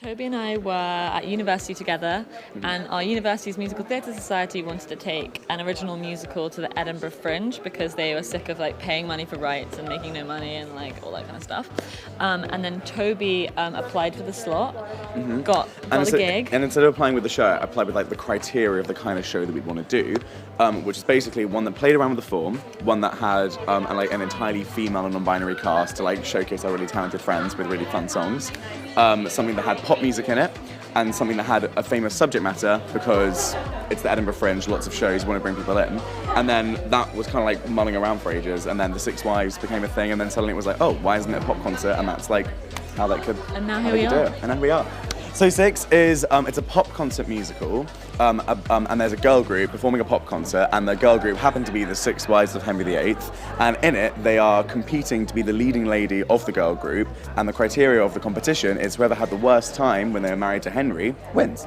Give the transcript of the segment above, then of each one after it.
Toby and I were at university together, and our university's musical theatre society wanted to take an original musical to the Edinburgh Fringe because they were sick of like paying money for rights and making no money and like all that kind of stuff. And then Toby applied for the slot, got the gig. And instead of applying with the show, I applied with like the criteria of the kind of show that we'd want to do, which is basically one that played around with the form, one that had an entirely female and non-binary cast to like showcase our really talented friends with really fun songs. Something that had pop music in it, and something that had a famous subject matter because it's the Edinburgh Fringe, lots of shows, want to bring people in. And then that was kind of like mulling around for ages, and then The Six Wives became a thing, and then suddenly it was like, oh, why isn't it a pop concert? And that's like how that could. And now here we are. And now we are. So Six is it's a pop concert musical, and there's a girl group performing a pop concert, and the girl group happened to be the Six Wives of Henry VIII, and in it they are competing to be the leading lady of the girl group, and the criteria of the competition is whoever had the worst time when they were married to Henry wins.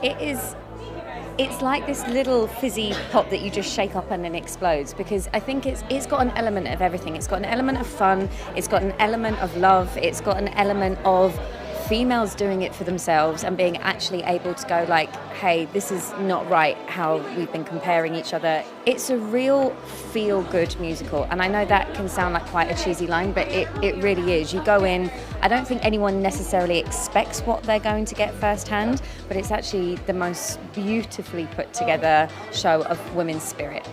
It's like this little fizzy pop that you just shake up and then explodes, because I think it's got an element of everything. It's got an element of fun, it's got an element of love, it's got an element of females doing it for themselves and being actually able to go like, hey, this is not right how we've been comparing each other. It's a real feel-good musical, and I know that can sound like quite a cheesy line, but it really is. You go in, I don't think anyone necessarily expects what they're going to get firsthand, but it's actually the most beautifully put together show of women's spirit.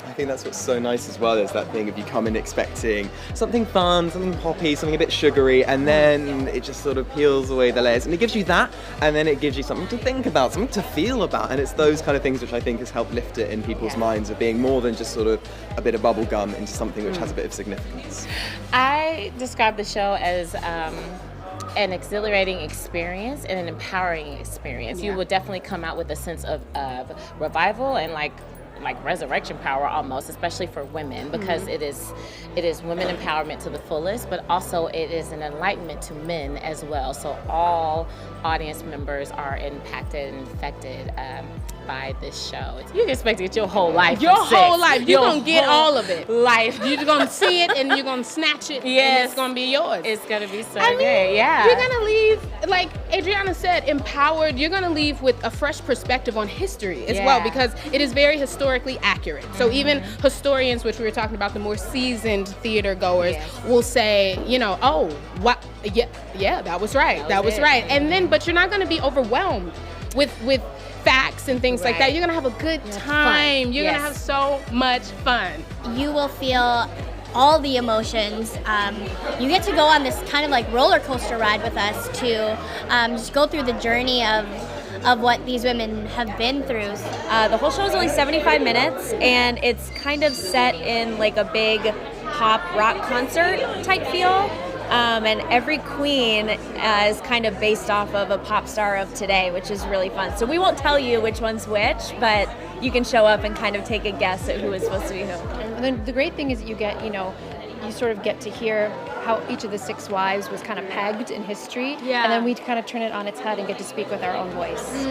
I think that's what's so nice as well, is that thing of you come in expecting something fun, something poppy, something a bit sugary, and then it just sort of peels away the layers, and it gives you that, and then it gives you something to think about, something to feel about, and it's those kind of things which I think has helped lift it in people's minds of being more than just sort of a bit of bubble gum into something which has a bit of significance. I describe the show as an exhilarating experience and an empowering experience. You will definitely come out with a sense of revival and like resurrection power almost, especially for women, because it is women empowerment to the fullest, but also it is an enlightenment to men as well. So all audience members are impacted and affected by this show. You can expect to get your whole life. Your whole life. You're going to get all of it. Life. You're going to see it and you're going to snatch it. Yes. And it's going to be yours. It's going to be so I mean, great. Yeah. You're going to leave, like Adrianna said, empowered. You're going to leave with a fresh perspective on history as well, because it is very historically accurate. So even historians, which we were talking about, the more seasoned theater goers will say, you know, oh, what? Yeah, that was right. That was right. And then, but you're not going to be overwhelmed with facts and things like that. You're going to have a good time. You're going to have so much fun. You will feel all the emotions. You get to go on this kind of like roller coaster ride with us to just go through the journey of what these women have been through. The whole show is only 75 minutes, and it's kind of set in like a big pop rock concert type feel. And every queen is kind of based off of a pop star of today, which is really fun. So we won't tell you which one's which, but you can show up and kind of take a guess at who is supposed to be who. And then the great thing is that you sort of get to hear how each of the Six Wives was kind of pegged in history, and then we kind of turn it on its head and get to speak with our own voice.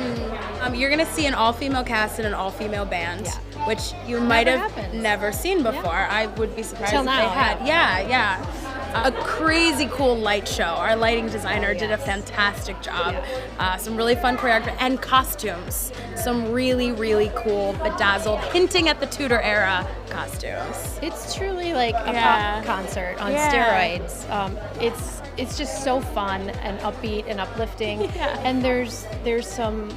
You're going to see an all-female cast and an all-female band, which you might have never seen before. I would be surprised if they had. Yeah. A crazy cool light show. Our lighting designer did a fantastic job. Some really fun choreography and costumes. Some really, really cool, bedazzled, hinting at the Tudor era costumes. It's truly like a pop concert on steroids. It's just so fun and upbeat and uplifting. And there's some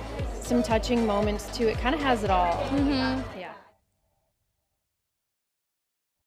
touching moments too. It kind of has it all. Mm-hmm. Yeah.